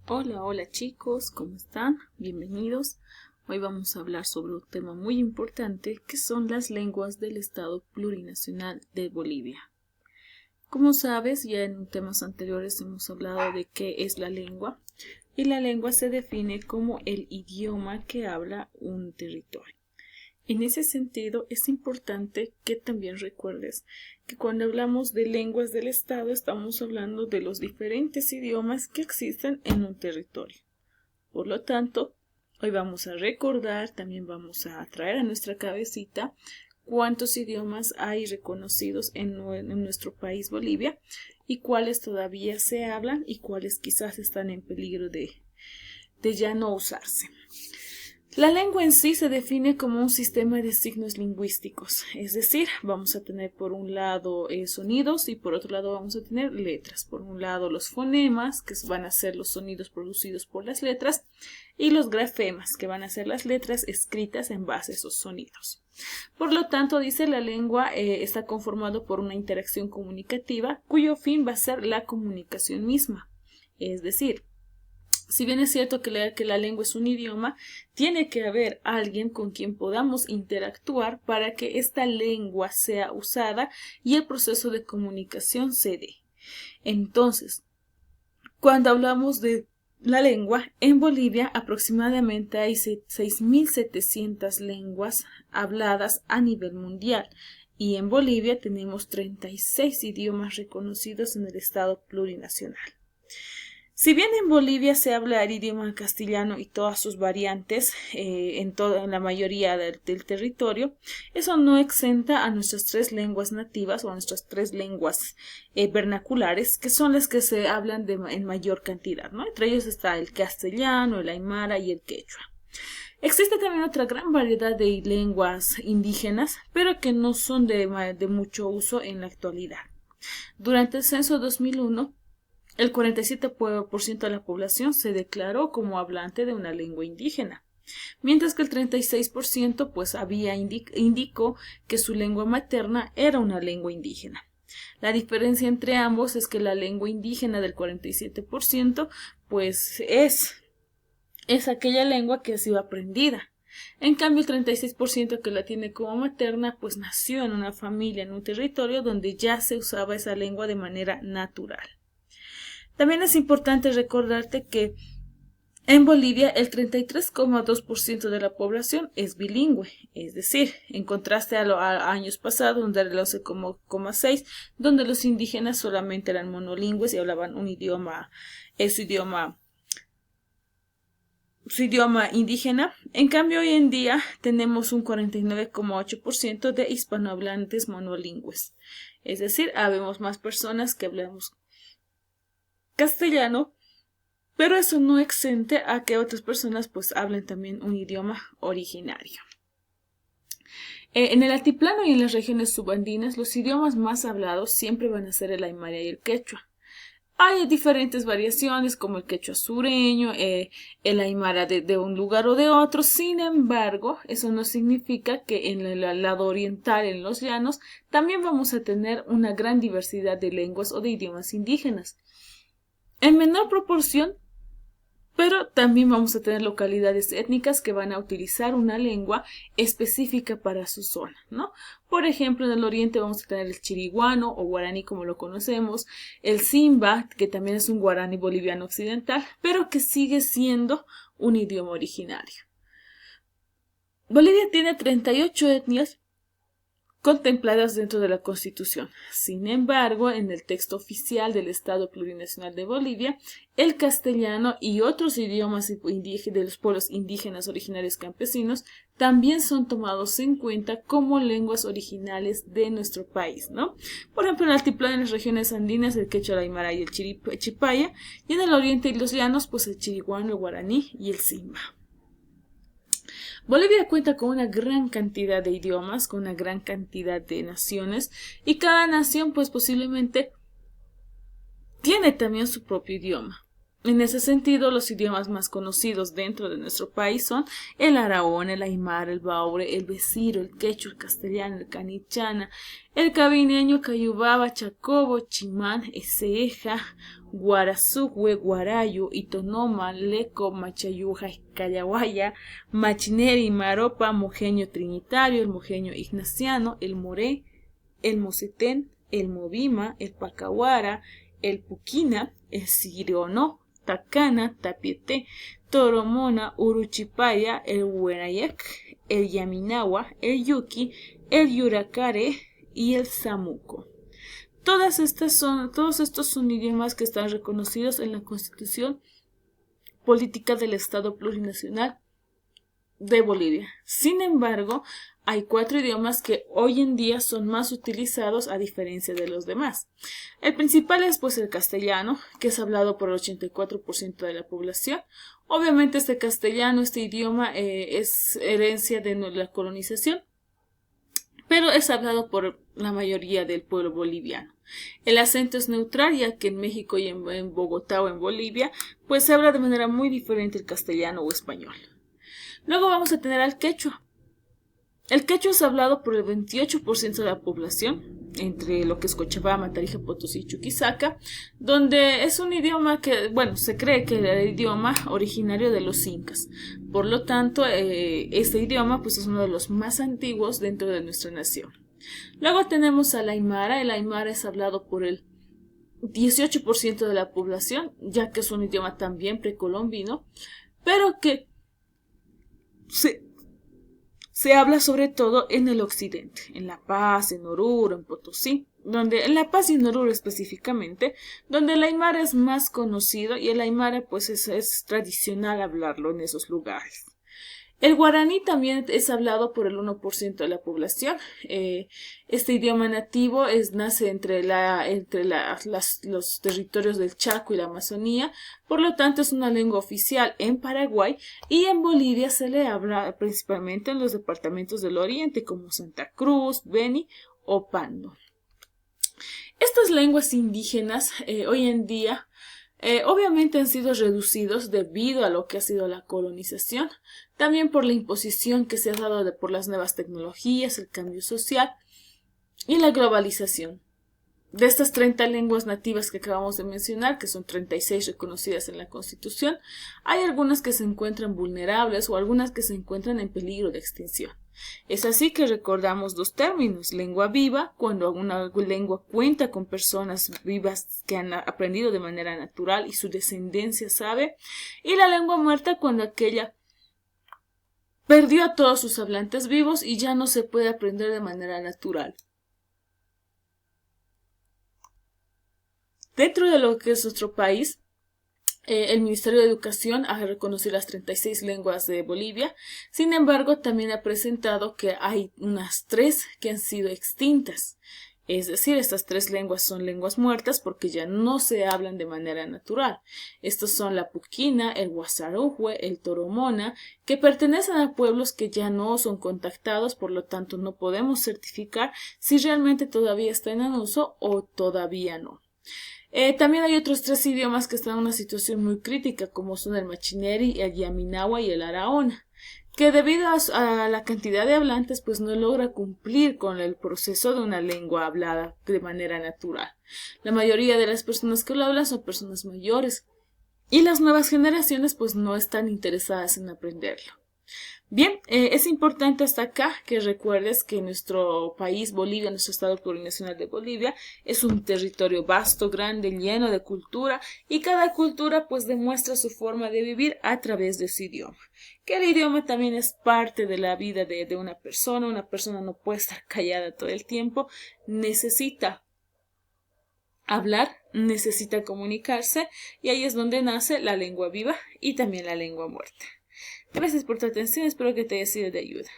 Hola chicos, ¿cómo están? Bienvenidos. Hoy vamos a hablar sobre un tema muy importante que son las lenguas del Estado Plurinacional de Bolivia. Como sabes, ya en temas anteriores hemos hablado de qué es la lengua, y la lengua se define como el idioma que habla un territorio. En ese sentido, es importante que también recuerdes que cuando hablamos de lenguas del Estado estamos hablando de los diferentes idiomas que existen en un territorio. Por lo tanto, hoy vamos a recordar, también vamos a traer a nuestra cabecita cuántos idiomas hay reconocidos en nuestro país Bolivia y cuáles todavía se hablan y cuáles quizás están en peligro de ya no usarse. La lengua en sí se define como un sistema de signos lingüísticos, es decir, vamos a tener por un lado sonidos y por otro lado vamos a tener letras. Por un lado los fonemas, que van a ser los sonidos producidos por las letras, y los grafemas, que van a ser las letras escritas en base a esos sonidos. Por lo tanto, dice, la lengua está conformado por una interacción comunicativa cuyo fin va a ser la comunicación misma, es decir, si bien es cierto que la lengua es un idioma, tiene que haber alguien con quien podamos interactuar para que esta lengua sea usada y el proceso de comunicación se dé. Entonces, cuando hablamos de la lengua, en Bolivia aproximadamente hay 6.700 lenguas habladas a nivel mundial, y en Bolivia tenemos 36 idiomas reconocidos en el Estado Plurinacional. Si bien en Bolivia se habla el idioma castellano y todas sus variantes en la mayoría del territorio, eso no exenta a nuestras tres lenguas nativas o a nuestras tres lenguas vernaculares, que son las que se hablan en mayor cantidad, ¿no? Entre ellos está el castellano, el aymara y el quechua. Existe también otra gran variedad de lenguas indígenas, pero que no son de mucho uso en la actualidad. Durante el censo 2001, el 47% de la población se declaró como hablante de una lengua indígena, mientras que el 36% indicó que su lengua materna era una lengua indígena. La diferencia entre ambos es que la lengua indígena del 47% pues es aquella lengua que ha sido aprendida. En cambio, el 36% que la tiene como materna pues nació en una familia, en un territorio donde ya se usaba esa lengua de manera natural. También es importante recordarte que en Bolivia el 33,2% de la población es bilingüe, es decir, en contraste a años pasados donde era el 11,6%, donde los indígenas solamente eran monolingües y hablaban un idioma, su idioma indígena. En cambio, hoy en día tenemos un 49,8% de hispanohablantes monolingües, es decir, habemos más personas que hablamos castellano, pero eso no exente a que otras personas pues hablen también un idioma originario. En el altiplano y en las regiones subandinas, los idiomas más hablados siempre van a ser el aymara y el quechua. Hay diferentes variaciones como el quechua sureño, el aymara de un lugar o de otro. Sin embargo, eso no significa que en el lado oriental, en los llanos, también vamos a tener una gran diversidad de lenguas o de idiomas indígenas. En menor proporción, pero también vamos a tener localidades étnicas que van a utilizar una lengua específica para su zona, ¿no? Por ejemplo, en el oriente vamos a tener el chiriguano o guaraní como lo conocemos, el simba, que también es un guaraní boliviano occidental, pero que sigue siendo un idioma originario. Bolivia tiene 38 etnias contempladas dentro de la Constitución. Sin embargo, en el texto oficial del Estado Plurinacional de Bolivia, el castellano y otros idiomas de los pueblos indígenas originarios campesinos también son tomados en cuenta como lenguas originales de nuestro país, ¿no? Por ejemplo, en el altiplano, en las regiones andinas, el quechua, el aymara y el chipaya, y en el oriente y los llanos, pues el chiriguano, el guaraní y el simba. Bolivia cuenta con una gran cantidad de idiomas, con una gran cantidad de naciones, y cada nación pues posiblemente tiene también su propio idioma. En ese sentido, los idiomas más conocidos dentro de nuestro país son el araón, el aymara, el baure, el besiro, el quechua, el castellano, el canichana, el cabineño, cayubaba, chacobo, chimán, eseja, guarazugüe, guarayo, itonoma, leco, machayuja, callahuaya, machineri, maropa, mojeño trinitario, el mojeño ignaciano, el moré, el mocetén, el movima, el pacahuara, el puquina, el siriono, Tacana, Tapiete, Toromona, Uruchipaya, el Huerayac, el Yaminawa, el Yuki, el Yuracare y el Samuco. Todos estos son idiomas que están reconocidos en la Constitución Política del Estado Plurinacional de Bolivia. Sin embargo, hay 4 idiomas que hoy en día son más utilizados a diferencia de los demás. El principal es pues el castellano, que es hablado por el 84% de la población. Obviamente este castellano, este idioma es herencia de la colonización, pero es hablado por la mayoría del pueblo boliviano. El acento es neutral, ya que en México y en Bogotá o en Bolivia, pues se habla de manera muy diferente el castellano o español. Luego vamos a tener al quechua. El quechua es hablado por el 28% de la población, entre lo que es Cochabamba, Tarija, Potosí y Chuquisaca, donde es un idioma que, se cree que era el idioma originario de los incas. Por lo tanto, este idioma pues es uno de los más antiguos dentro de nuestra nación. Luego tenemos al aymara. El aymara es hablado por el 18% de la población, ya que es un idioma también precolombino, pero que se habla sobre todo en el occidente, en La Paz, en Oruro, en Potosí, en La Paz y en Oruro específicamente, donde el aymara es más conocido y el aymara pues es tradicional hablarlo en esos lugares. El guaraní también es hablado por el 1% de la población. Este idioma nativo nace entre los territorios del Chaco y la Amazonía, por lo tanto es una lengua oficial en Paraguay, y en Bolivia se le habla principalmente en los departamentos del oriente como Santa Cruz, Beni o Pando. Estas lenguas indígenas hoy en día obviamente han sido reducidos debido a lo que ha sido la colonización, también por la imposición que se ha dado por las nuevas tecnologías, el cambio social y la globalización. De estas 30 lenguas nativas que acabamos de mencionar, que son 36 reconocidas en la Constitución, hay algunas que se encuentran vulnerables o algunas que se encuentran en peligro de extinción. Es así que recordamos 2 términos: lengua viva, cuando una lengua cuenta con personas vivas que han aprendido de manera natural y su descendencia sabe, y la lengua muerta, cuando aquella perdió a todos sus hablantes vivos y ya no se puede aprender de manera natural. Dentro de lo que es nuestro país, el Ministerio de Educación ha reconocido las 36 lenguas de Bolivia. Sin embargo, también ha presentado que hay unas 3 que han sido extintas. Es decir, estas 3 lenguas son lenguas muertas porque ya no se hablan de manera natural. Estos son la puquina, el guasarujue, el toromona, que pertenecen a pueblos que ya no son contactados, por lo tanto no podemos certificar si realmente todavía están en uso o todavía no. También hay otros 3 idiomas que están en una situación muy crítica, como son el machineri, el yaminawa y el araona, que debido a la cantidad de hablantes pues no logra cumplir con el proceso de una lengua hablada de manera natural. La mayoría de las personas que lo hablan son personas mayores y las nuevas generaciones pues no están interesadas en aprenderlo. Bien, es importante hasta acá que recuerdes que nuestro país, Bolivia, nuestro estado plurinacional de Bolivia, es un territorio vasto, grande, lleno de cultura, y cada cultura pues demuestra su forma de vivir a través de su idioma. Que el idioma también es parte de la vida de una persona no puede estar callada todo el tiempo, necesita hablar, necesita comunicarse, y ahí es donde nace la lengua viva y también la lengua muerta. Gracias por tu atención, espero que te haya sido de ayuda.